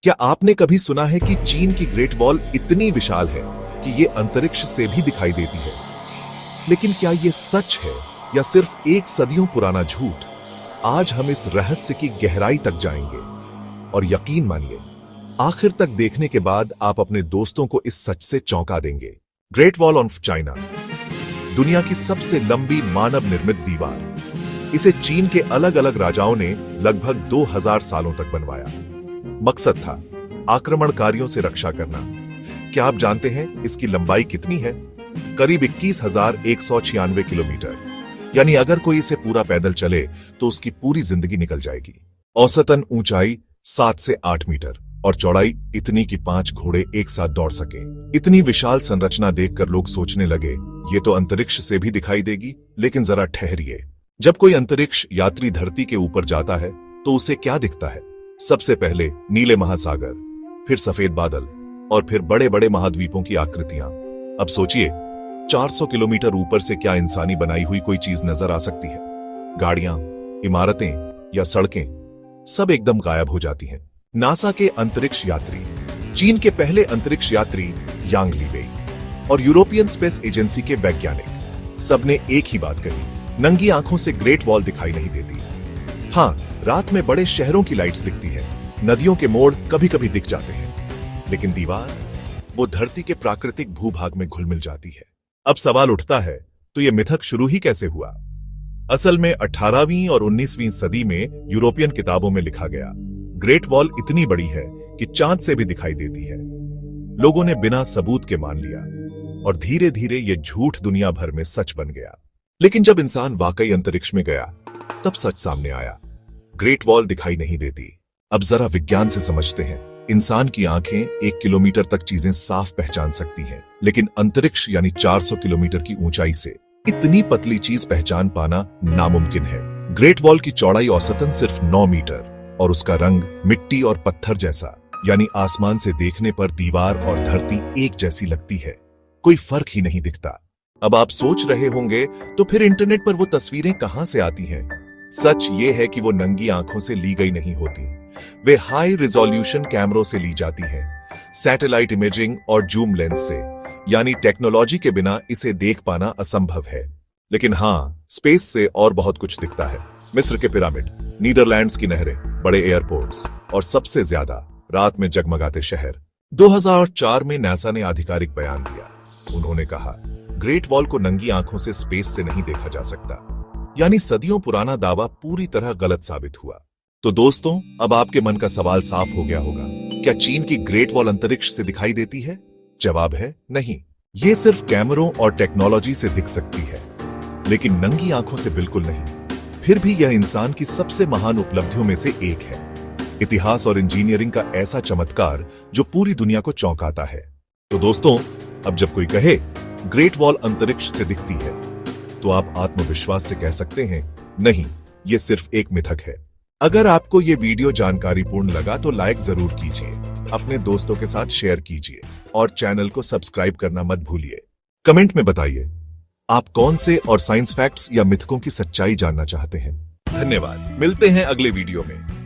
क्या आपने कभी सुना है कि चीन की ग्रेट वॉल इतनी विशाल है कि ये अंतरिक्ष से भी दिखाई देती है? लेकिन क्या ये सच है या सिर्फ एक सदियों पुराना झूठ? आज हम इस रहस्य की गहराई तक जाएंगे और यकीन मानिए, आखिर तक देखने के बाद आप अपने दोस्तों को इस सच से चौंका देंगे। ग्रेट वॉल ऑफ चाइना, दुनिया की सबसे लंबी मानव निर्मित दीवार। इसे चीन के अलग अलग राजाओं ने लगभग 2000 सालों तक बनवाया। मकसद था आक्रमणकारियों से रक्षा करना। क्या आप जानते हैं इसकी लंबाई कितनी है? करीब 21,196 किलोमीटर। यानी अगर कोई इसे पूरा पैदल चले तो उसकी पूरी जिंदगी निकल जाएगी। औसतन ऊंचाई 7 से 8 मीटर और चौड़ाई इतनी कि 5 घोड़े एक साथ दौड़ सके। इतनी विशाल संरचना देखकर लोग सोचने लगे, ये तो अंतरिक्ष से भी दिखाई देगी। लेकिन जरा ठहरिए, जब कोई अंतरिक्ष यात्री धरती के ऊपर जाता है तो उसे क्या दिखता है? सबसे पहले नीले महासागर, फिर सफेद बादल और फिर बड़े बड़े महाद्वीपों की आकृतियां। अब सोचिए, 400 किलोमीटर ऊपर से क्या इंसानी बनाई हुई कोई चीज नजर आ सकती है? गाड़ियां, इमारतें या सड़कें सब एकदम गायब हो जाती हैं। नासा के अंतरिक्ष यात्री, चीन के पहले अंतरिक्ष यात्री यांग लीवेई और यूरोपियन स्पेस एजेंसी के वैज्ञानिक सबने एक ही बात कही, नंगी आंखों से ग्रेट वॉल दिखाई नहीं देती। हाँ, रात में बड़े शहरों की लाइट्स दिखती हैं, नदियों के मोड़ कभी कभी दिख जाते हैं, लेकिन दीवार, वो धरती के प्राकृतिक भूभाग में घुल मिल जाती है। अब सवाल उठता है, तो ये मिथक शुरू ही कैसे हुआ? असल में 18वीं और 19वीं सदी में यूरोपियन किताबों में लिखा गया, ग्रेट वॉल इतनी बड़ी है कि चांद से भी दिखाई देती है। लोगों ने बिना सबूत के मान लिया और धीरे धीरे ये झूठ दुनिया भर में सच बन गया। लेकिन जब इंसान वाकई अंतरिक्ष में गया, तब सच सामने आया, ग्रेट वॉल दिखाई नहीं देती। अब जरा विज्ञान से समझते हैं। इंसान की आंखें 1 किलोमीटर तक चीजें साफ पहचान सकती हैं, लेकिन अंतरिक्ष यानी 400 किलोमीटर की ऊंचाई से इतनी पतली चीज पहचान पाना नामुमकिन है। ग्रेट वॉल की चौड़ाई औसतन सिर्फ 9 मीटर और उसका रंग मिट्टी और पत्थर जैसा, यानी आसमान से देखने पर दीवार और धरती एक जैसी लगती है, कोई फर्क ही नहीं दिखता। अब आप सोच रहे होंगे, तो फिर इंटरनेट पर वो तस्वीरें कहां से आती हैं? सच ये है कि वो नंगी आंखों से ली गई नहीं होती, वे हाई रिजोल्यूशन कैमरों से ली जाती हैं, सैटेलाइट इमेजिंग और जूम लेंस से। यानी टेक्नोलॉजी के बिना इसे देख पाना असंभव है। लेकिन हाँ, स्पेस से और बहुत कुछ दिखता है। मिस्र के पिरामिड, नीदरलैंड्स की नहरें, बड़े एयरपोर्ट्स और सबसे ज्यादा रात में जगमगाते शहर। 2004 में नासा ने आधिकारिक बयान दिया। उन्होंने कहा, ग्रेट वॉल को नंगी आंखों से स्पेस से नहीं देखा जा सकता। यानी सदियों पुराना दावा पूरी तरह गलत साबित हुआ। तो दोस्तों, अब आपके मन का सवाल साफ हो गया होगा, क्या चीन की ग्रेट वॉल अंतरिक्ष से दिखाई देती है? जवाब है नहीं। ये सिर्फ कैमरों और टेक्नोलॉजी से दिख सकती है, लेकिन नंगी आंखों से बिल्कुल नहीं। फिर भी यह इंसान की सबसे महान उपलब्धियों में से एक है। इतिहास और इंजीनियरिंग का ऐसा चमत्कार जो पूरी दुनिया को चौंकाता है। तो दोस्तों, अब जब कोई कहे ग्रेट वॉल अंतरिक्ष से दिखती है, तो आप आत्मविश्वास से कह सकते हैं, नहीं, ये सिर्फ एक मिथक है। अगर आपको ये वीडियो जानकारीपूर्ण लगा तो लाइक जरूर कीजिए, अपने दोस्तों के साथ शेयर कीजिए और चैनल को सब्सक्राइब करना मत भूलिए। कमेंट में बताइए, आप कौन से और साइंस फैक्ट्स या मिथकों की सच्चाई जानना चाहते हैं। धन्यवाद, मिलते हैं अगले वीडियो में।